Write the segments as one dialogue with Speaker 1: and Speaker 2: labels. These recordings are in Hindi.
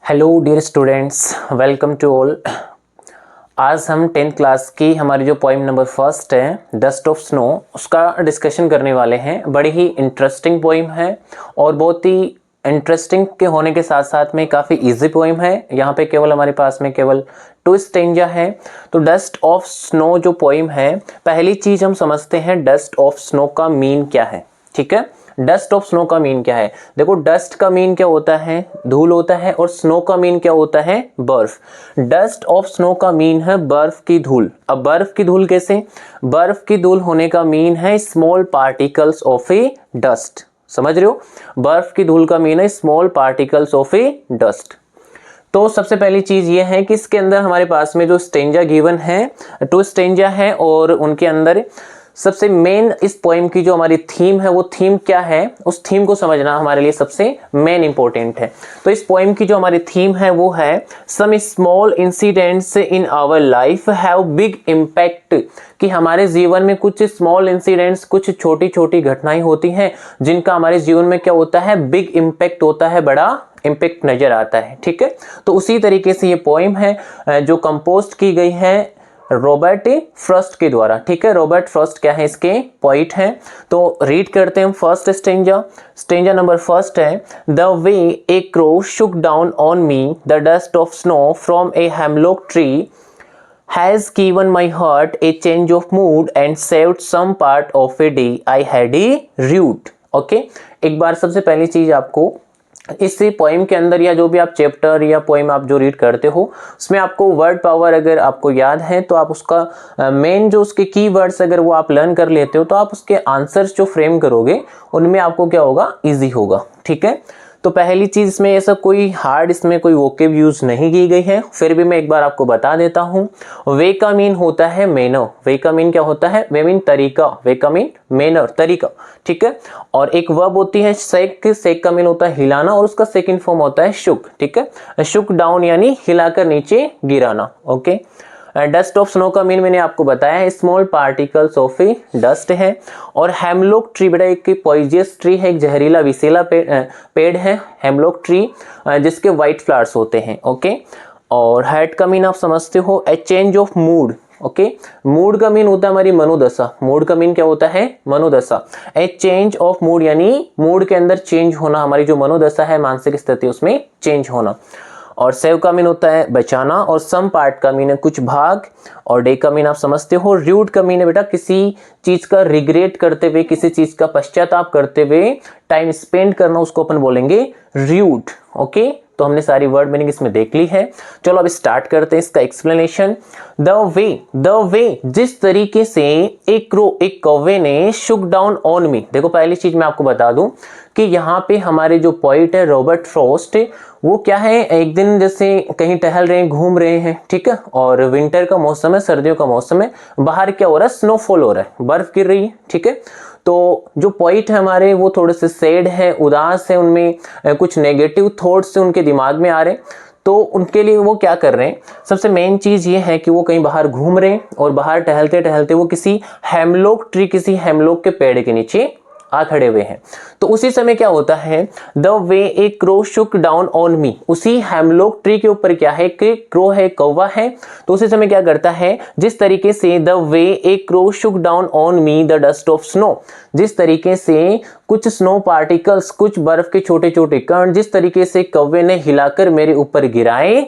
Speaker 1: Hello dear students, welcome to all. आज हम 10th क्लास की हमारी जो पोइम नंबर फर्स्ट है डस्ट ऑफ स्नो, उसका डिस्कशन करने वाले हैं। बड़ी ही इंटरेस्टिंग पोइम है और बहुत ही इंटरेस्टिंग के होने के साथ साथ में काफ़ी इजी पोइम है। यहाँ पे केवल हमारे पास में केवल 2 स्टेंजा है। तो डस्ट ऑफ स्नो जो पोइम है, पहली चीज़ हम समझते हैं डस्ट ऑफ स्नो का मीन क्या है। ठीक है, डस्ट ऑफ स्नो का मीन क्या है। देखो, डस्ट का मीन क्या होता है, धूल होता है, और स्नो का मीन क्या होता है, बर्फ। डस्ट ऑफ स्नो का मीन है बर्फ की धूल। अब बर्फ की धूल कैसे, बर्फ की धूल होने का मीन है small particles of A dust. समझ रहे हो, बर्फ की धूल का मीन है small particles of A dust. तो सबसे पहली चीज ये है कि इसके अंदर हमारे पास में जो स्टेंजा गिवन है, 2 स्टेंजा है, और उनके अंदर सबसे मेन इस पोएम की जो हमारी थीम है, वो थीम क्या है, उस थीम को समझना हमारे लिए सबसे मेन इंपॉर्टेंट है। तो इस पोएम की जो हमारी थीम है वो है some small incidents in our life have big impact, कि हमारे जीवन में कुछ स्मॉल इंसिडेंट्स, कुछ छोटी छोटी घटनाएं होती हैं जिनका हमारे जीवन में क्या होता है, बिग इम्पैक्ट होता है, बड़ा इम्पैक्ट नजर आता है। ठीक है, तो उसी तरीके से ये पोएम है जो कंपोज की गई है रॉबर्ट फ्रॉस्ट के द्वारा। ठीक है, रॉबर्ट फ्रॉस्ट क्या है, इसके पोइट हैं। तो रीड करते हैं first stanza. Stanza number first है, the way a crow shook down on me the dust of snow from a hemlock tree has given my heart a change of mood and saved some part of a day I had a root। Okay, एक बार सबसे पहली चीज आपको इस पोइम के अंदर या जो भी आप चैप्टर या पोइम आप जो रीड करते हो उसमें आपको वर्ड पावर अगर आपको याद है तो आप उसका मेन जो उसके की वर्ड्स अगर वो आप लर्न कर लेते हो तो आप उसके आंसर्स जो फ्रेम करोगे उनमें आपको क्या होगा, इजी होगा। ठीक है, तो पहली चीज इसमें ऐसा कोई हार्ड इसमें कोई वोकेब यूज नहीं की गई है, फिर भी मैं एक बार आपको बता देता हूँ। वे का मीन होता है मैनर। वे का मीन क्या होता है, वे मीन तरीका। वे का मीन मैनर, तरीका। ठीक है, और एक वर्ब होती है शेक। शेक का मीन होता है हिलाना और उसका सेकंड फॉर्म होता है शुक। ठीक है, शुक डाउन यानी हिलाकर नीचे गिराना। ओके, डस्ट ऑफ स्नो का मीन मैंने आपको बताया है small particles of A dust है। और हेमलॉक ट्री बेटा एक पॉइजस ट्री है, एक जहरीला विषैला पेड़ है हेमलॉक ट्री, जिसके व्हाइट फ्लावर्स होते हैं। ओके, और हैट का मीन आप समझते हो ए change of mood. Okay, mood का मीन होता है हमारी मनोदशा। मूड का मीन क्या होता है, मनोदशा। ए चेंज ऑफ मूड यानी मूड के अंदर चेंज होना, हमारी जो मनोदशा है, मानसिक स्थिति, उसमें चेंज होना। और सेव का मीन होता है बचाना, और सम पार्ट का मीन है कुछ भाग, और डे का मीन आप समझते हो। रूट का मीन है बेटा किसी चीज का रिग्रेट करते हुए, किसी चीज का पश्चाताप करते हुए टाइम स्पेंड करना, उसको अपन बोलेंगे रूट। ओके, तो हमने सारी वर्ड मीनिंग इसमें देख ली है। चलो अब स्टार्ट करते हैं इसका एक्सप्लेनेशन। द वे जिस तरीके से एक कौवे ने शुक डाउन ऑन मी। देखो, पहली चीज मैं आपको बता दूं कि यहाँ पे हमारे जो पोइट है रॉबर्ट फ्रॉस्ट, वो क्या है, एक दिन जैसे कहीं टहल रहे हैं, घूम रहे हैं। ठीक है, और विंटर का मौसम है, सर्दियों का मौसम है, बाहर क्या हो रहा है, स्नोफॉल हो रहा है, बर्फ गिर रही है। ठीक है, तो जो पोइट है हमारे वो थोड़े से सैड है, उदास है, उनमें कुछ नेगेटिव थॉट्स से उनके दिमाग में आ रहे हैं। तो उनके लिए वो क्या कर रहे हैं, सबसे मेन चीज ये है कि वो कहीं बाहर घूम रहे हैं और बाहर टहलते टहलते वो किसी हेमलॉक ट्री, किसी हेमलॉक के पेड़ के नीचे आ खड़े हुए हैं। तो उसी समय क्या होता है, the way a crow shook down on मी। उसी हेमलॉक ट्री के ऊपर क्या है, कि क्रो है, कौवा है। तो उसी समय क्या करता है, जिस तरीके से the way a crow shook down on me the dust of snow, जिस तरीके से कुछ स्नो पार्टिकल्स, कुछ बर्फ के छोटे छोटे कण जिस तरीके से कौवे ने हिलाकर मेरे ऊपर गिराए,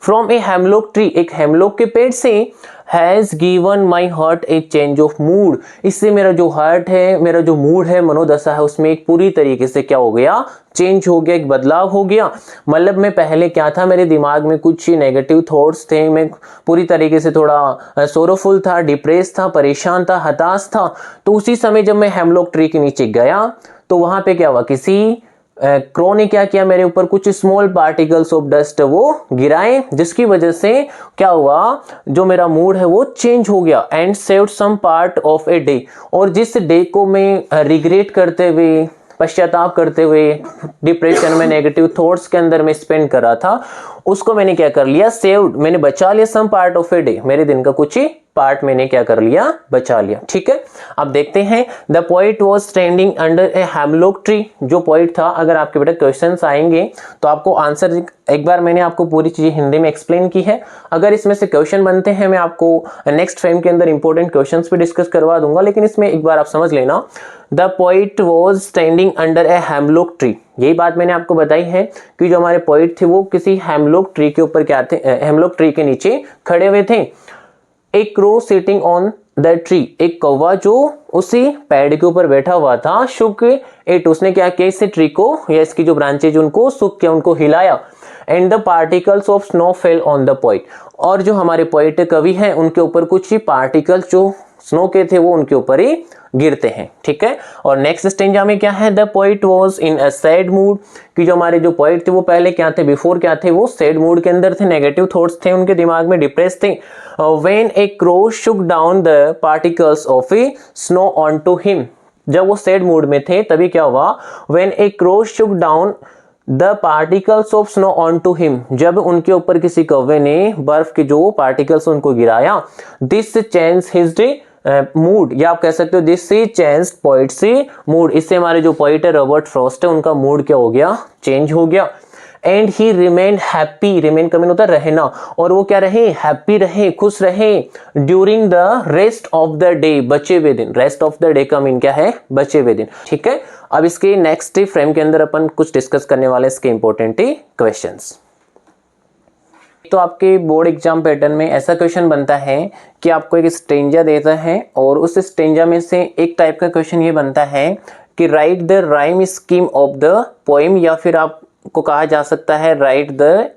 Speaker 1: फ्रॉम ए हेमलॉक ट्री, एक हेमलॉक के पेड़ से, has given my heart A change of mood, इससे मेरा जो हार्ट है, मेरा जो मूड है, मनोदशा है, उसमें एक पूरी तरीके से क्या हो गया, चेंज हो गया, एक बदलाव हो गया। मतलब मैं पहले क्या था, मेरे दिमाग में कुछ नेगेटिव थॉट्स थे, मैं पूरी तरीके से थोड़ा सोरोफुल था, डिप्रेस था, परेशान था, हताश था। तो उसी समय जब मैं हेमलॉक ट्री के नीचे गया तो वहां पे क्या हुआ, किसी क्रो ने क्या किया, मेरे ऊपर कुछ स्मॉल पार्टिकल्स ऑफ डस्ट वो गिराए, जिसकी वजह से क्या हुआ, जो मेरा मूड है वो चेंज हो गया। And saved some part of a day, और जिस डे को मैं रिग्रेट करते हुए, पश्चाताप करते हुए, डिप्रेशन में, नेगेटिव थॉट्स के अंदर मैं स्पेंड कर रहा था, उसको मैंने क्या कर लिया, सेव्ड, मैंने बचा लिया, some part of a day, मेरे दिन का कुछ पार्ट मैंने क्या कर लिया, बचा लिया। ठीक है, अब देखते हैं। The poet was standing under A hemlock tree. जो पोइट था, अगर आपके बेटा क्वेश्चंस आएंगे तो आपको आंसर, एक बार मैंने आपको पूरी चीजें हिंदी में एक्सप्लेन की है। अगर इसमें से क्वेश्चन बनते हैं, मैं आपको नेक्स्ट फ्रेम के अंदर इंपॉर्टेंट क्वेश्चंस भी डिस्कस करवा दूंगा, लेकिन इसमें एक बार आप समझ लेना। The poet was standing under A hemlock tree, यही बात मैंने आपको बताई है कि जो हमारे पोइट थे वो किसी हेमलॉक ट्री के ऊपर क्या थे, हेमलॉक ट्री के नीचे खड़े हुए थे। A crow sitting on the tree, एक कौवा जो उसी पेड़ के ऊपर बैठा हुआ था। शुक इट, उसने क्या किया, इस ट्री को या इसकी जो ब्रांचेज उनको शुक किया, उनको हिलाया। And the particles of snow fell on the poet, और जो हमारे पोइट कवि हैं उनके ऊपर कुछ ही पार्टिकल्स जो स्नो के थे वो उनके ऊपर ही गिरते हैं। ठीक है, और नेक्स्ट स्टेंजा में क्या है, the poet was in a sad mood, कि जो हमारे जो पोइट थे वो पहले क्या थे, बिफोर क्या थे, वो सैड मूड के अंदर थे, नेगेटिव थॉट्स थे उनके दिमाग में, डिप्रेस थे। When a crow shook down the particles of a snow on to him, जब वो सैड मूड में थे तभी क्या हुआ, when a crow shook down the particles of snow on to him, जब उनके ऊपर किसी कौवे ने बर्फ के जो पार्टिकल्स उनको गिराया। दिस चेंज हिज मूड, या आप कह सकते हो दिस चेंज पोइट्स मूड, इससे हमारे जो पोइट है रॉबर्ट फ्रॉस्ट है उनका मूड क्या हो गया, चेंज हो गया। And he remain happy, remain का मीन होता है रहना, और वो क्या रहे, हैप्पी रहे, खुश रहे। During the rest of the day, बचे हुए दिन, रेस्ट ऑफ द डे का मीन क्या है, बचे हुए दिन। ठीक है, अब इसके नेक्स्ट फ्रेम के अंदर अपन कुछ डिस्कस करने वाले इसके इंपॉर्टेंट क्वेश्चंस। तो आपके बोर्ड एग्जाम पैटर्न में ऐसा क्वेश्चन बनता है कि आपको एक स्टेंजा देता है और उस स्टेंजा में से एक टाइप का क्वेश्चन ये बनता है कि right the rhyme scheme of the poem, या फिर आपको कहा जा सकता है right the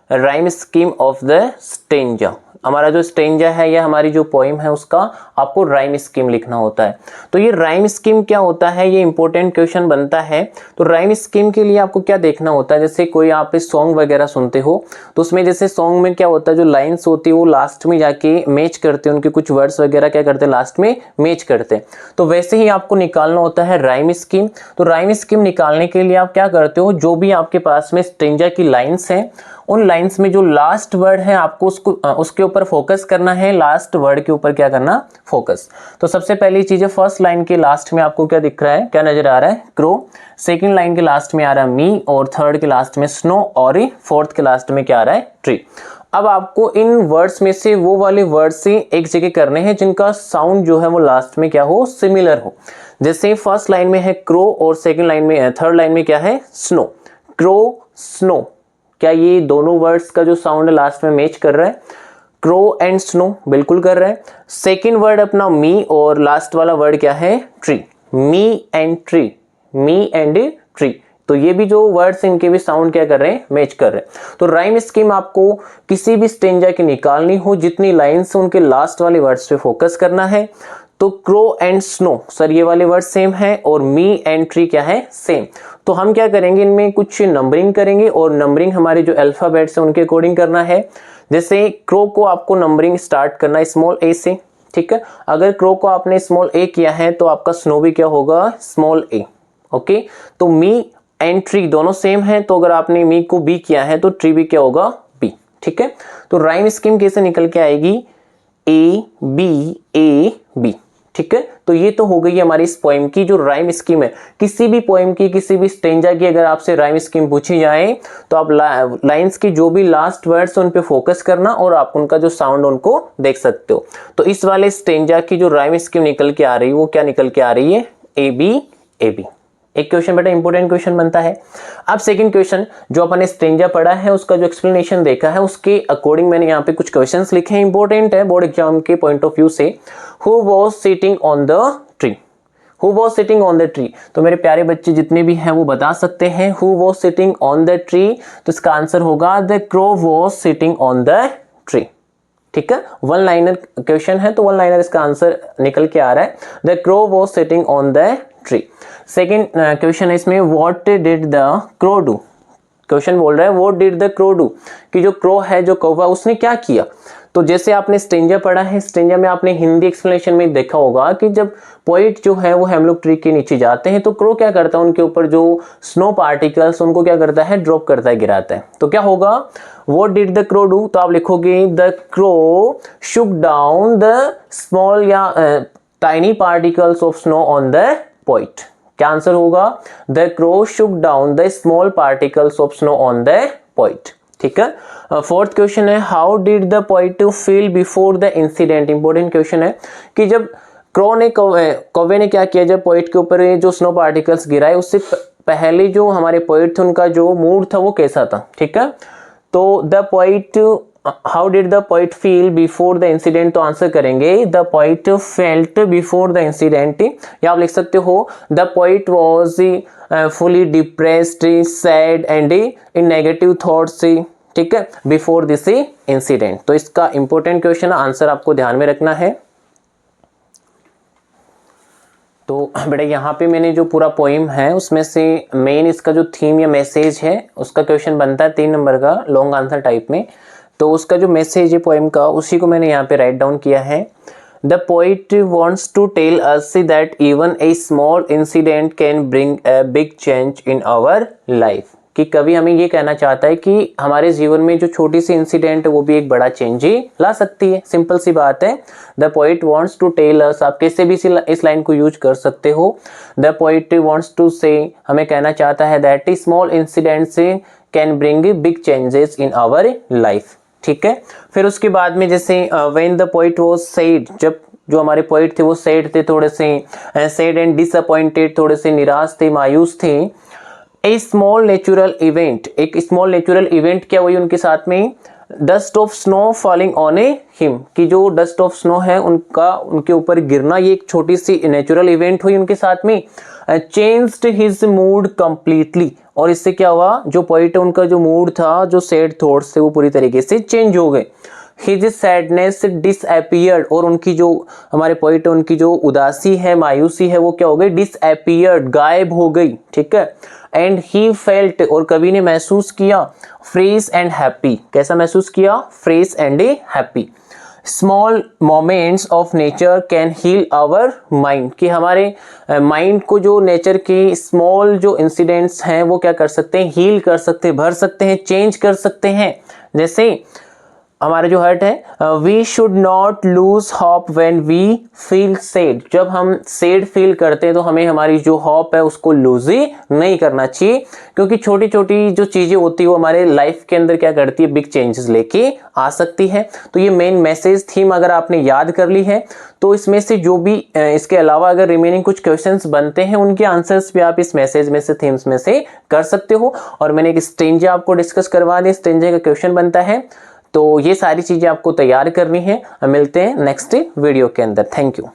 Speaker 1: rhyme scheme of the stanza. हमारा जो स्टेंजा है या हमारी जो पोएम है उसका आपको राइम स्कीम लिखना होता है। तो ये राइम स्कीम क्या होता है, ये इंपॉर्टेंट क्वेश्चन बनता है। तो राइम स्कीम के लिए आपको क्या देखना होता है, जैसे कोई आप सॉन्ग वगैरह सुनते हो तो उसमें जैसे सॉन्ग में क्या होता है, जो लाइन्स होती है वो लास्ट में जाके मैच करते हैं, उनके कुछ वर्ड्स वगैरह क्या करते हैं, लास्ट में मैच करते हैं। तो वैसे ही आपको निकालना होता है राइम स्कीम। तो राइम स्कीम निकालने के लिए आप क्या करते हो, जो भी आपके पास में स्टेंजा की लाइन्स हैं उन लाइंस में जो लास्ट वर्ड है आपको उसके ऊपर फोकस करना है, लास्ट वर्ड के ऊपर क्या करना, फोकस। तो सबसे पहली चीज है, फर्स्ट लाइन के लास्ट में आपको क्या दिख रहा है, क्या नजर आ रहा है, क्रो। सेकंड लाइन के लास्ट में आ रहा है मी, और थर्ड के लास्ट में स्नो, और फोर्थ के लास्ट में क्या आ रहा है, ट्री। अब आपको इन वर्ड्स में से वो वाले वर्ड से एक जगह करने हैं जिनका साउंड जो है वो लास्ट में क्या हो, सिमिलर हो। जैसे फर्स्ट लाइन में है क्रो और सेकंड लाइन में, थर्ड लाइन में क्या है, स्नो। क्रो, स्नो, क्या ये दोनों वर्ड्स का जो साउंड है लास्ट में मैच कर रहा है, क्रो एंड स्नो, बिल्कुल कर रहा है। सेकंड वर्ड अपना मी, और लास्ट वाला वर्ड क्या है, tree. Me and tree, me and tree, तो ये भी जो वर्ड्स इनके भी साउंड क्या कर रहे हैं, मैच कर रहे हैं। तो राइम स्कीम आपको किसी भी स्टेंजा की निकालनी हो, जितनी लाइन्स उनके लास्ट वाले वर्ड्स पे फोकस करना है। तो क्रो एंड स्नो, सर ये वाले वर्ड सेम है, और मी एंड ट्री क्या है, सेम। तो हम क्या करेंगे, इनमें कुछ नंबरिंग करेंगे, और नंबरिंग हमारे जो अल्फाबेट्स हैं उनके अकॉर्डिंग करना है। जैसे क्रो को आपको नंबरिंग स्टार्ट करना है स्मॉल ए से, ठीक है। अगर क्रो को आपने स्मॉल ए किया है तो आपका स्नो भी क्या होगा, स्मॉल ए, ओके। तो मी एंड ट्री दोनों सेम है, तो अगर आपने मी को बी किया है तो ट्री भी क्या होगा, बी, ठीक है। तो राइम स्कीम कैसे निकल के आएगी, ए बी, ठीक है। तो ये तो हो गई हमारी इस पोएम की जो राइम स्कीम है। किसी भी पोएम की, किसी भी स्टेंजा की अगर आपसे राइम स्कीम पूछी जाए तो आप लाइंस की जो भी लास्ट वर्ड्स उन पे फोकस करना, और आप उनका जो साउंड उनको देख सकते हो। तो इस वाले स्टेंजा की जो राइम स्कीम निकल के आ रही है वो क्या निकल के आ रही है, ए बी। एक क्वेश्चन बेटा इंपॉर्टेंट क्वेश्चन बनता है। अब सेकंड क्वेश्चन जो अपन स्टेंजा पढ़ा है उसका जो एक्सप्लेनेशन देखा है उसके अकॉर्डिंग मैंने यहाँ पे कुछ क्वेश्चंस लिखे हैं, इंपॉर्टेंट है बोर्ड एग्जाम के पॉइंट ऑफ व्यू से। Who was sitting on the tree, who was sitting on the tree. तो मेरे प्यारे बच्चे जितने भी हैं वो बता सकते हैं who was sitting on the tree. तो इसका आंसर होगा the crow was sitting on the tree, ठीक है। वन लाइनर क्वेश्चन है तो वन लाइनर इसका आंसर निकल के आ रहा है, the crow was sitting on the tree. Second question है इसमें, what did the crow do. Question बोल रहा है what did the crow do, कि जो क्रो है, जो कौवा, उसने क्या किया। तो जैसे आपने स्टेंजा पढ़ा है, स्टेंजा में आपने हिंदी एक्सप्लेनेशन में देखा होगा कि जब पोइट जो है वो हेमलॉक ट्री के नीचे जाते हैं तो क्रो क्या करता है, उनके ऊपर जो स्नो पार्टिकल्स उनको क्या करता है, ड्रॉप करता है, गिराता है। तो क्या होगा, what did the crow do, तो आप लिखोगे the crow shook down the small या tiny particles of snow on the poet. क्या आंसर होगा, the crow shook down the small particles of snow on the poet. ठीक है। फोर्थ क्वेश्चन है how did the poet feel before the incident. Important question है कि जब क्रो ने कौवे ने क्या किया, जब पोइट के ऊपर जो स्नो पार्टिकल्स गिराए उससे पहले जो हमारे पोइट थे उनका जो मूड था वो कैसा था। ठीक है। तो the poet, how did the poet feel before the incident, तो आंसर करेंगे the poet felt before the incident, या आप लिख सकते हो the poet was fully depressed, sad and in negative thoughts. ठीक है, बिफोर दिस इंसिडेंट। तो इसका इंपॉर्टेंट क्वेश्चन, आंसर आपको ध्यान में रखना है। तो बेटा यहाँ पे मैंने जो पूरा पोइम है उसमें से मेन इसका जो थीम या मैसेज है उसका क्वेश्चन बनता है 3 नंबर का लॉन्ग आंसर टाइप में। तो उसका जो मैसेज है पोइम का उसी को मैंने यहाँ पे राइट डाउन किया है। The poet wants to tell us that even a small incident can bring a big change in our life, कि कभी हमें ये कहना चाहता है कि हमारे जीवन में जो छोटी सी इंसिडेंट है वो भी एक बड़ा चेंज ही ला सकती है। सिंपल सी बात है। The poet wants to tell us, आप कैसे भी इस लाइन को यूज कर सकते हो। द पोइट वांट्स टू से, हमें कहना चाहता है that small incidents can bring big changes in our life. ठीक है। फिर उसके बाद में जैसे when the poet was sad, जब जो हमारे पोइट थे वो सैड थे, थोड़े से सैड एंड डिसअपॉइंटेड, थोड़े से निराश थे, मायूस थे। ए स्मॉल नेचुरल इवेंट, एक स्मॉल नेचुरल इवेंट क्या हुई उनके साथ में, dust of snow falling on A him, कि जो डस्ट ऑफ स्नो है उनका उनके ऊपर गिरना, ये एक छोटी सी नेचुरल इवेंट हुई उनके साथ में। चेंज्ड हिज मूड कंप्लीटली, और इससे क्या हुआ, जो पोइट है उनका जो मूड था, जो सैड थॉट्स थे वो पूरी तरीके से चेंज हो गए। हिज सैडनेस डिसअपियर्ड, और उनकी जो हमारे पोइट है उनकी जो उदासी है, मायूसी है, वो क्या हो गई, डिसअपियर्ड, गायब हो गई। ठीक है। एंड ही फेल्ट, और कवि ने महसूस किया, फ्रेश एंड हैप्पी, कैसा महसूस किया, fresh and happy. Small moments of nature can heal our mind, कि हमारे माइंड को जो नेचर की स्मॉल जो इंसिडेंट्स हैं वो क्या कर सकते हैं, हील कर सकते हैं, भर सकते हैं, चेंज कर सकते हैं। जैसे हमारा जो हर्ट है, we should not lose hope when we feel sad, जब हम सैड फील करते हैं तो हमें हमारी जो होप है उसको लूज ही नहीं करना चाहिए, क्योंकि छोटी छोटी जो चीजें होती है वो हमारे लाइफ के अंदर क्या करती है, बिग चेंजेस लेके आ सकती है। तो ये मेन मैसेज थीम अगर आपने याद कर ली है तो इसमें से जो भी इसके अलावा अगर रिमेनिंग कुछ क्वेश्चंस बनते हैं उनके आंसर्स भी आप इस मैसेज में से, थीम्स में से कर सकते हो। और मैंने एक स्टेंजा आपको डिस्कस करवा दी, स्टेंजा का क्वेश्चन बनता है। तो ये सारी चीजें आपको तैयार करनी है। मिलते हैं नेक्स्ट वीडियो के अंदर। Thank you.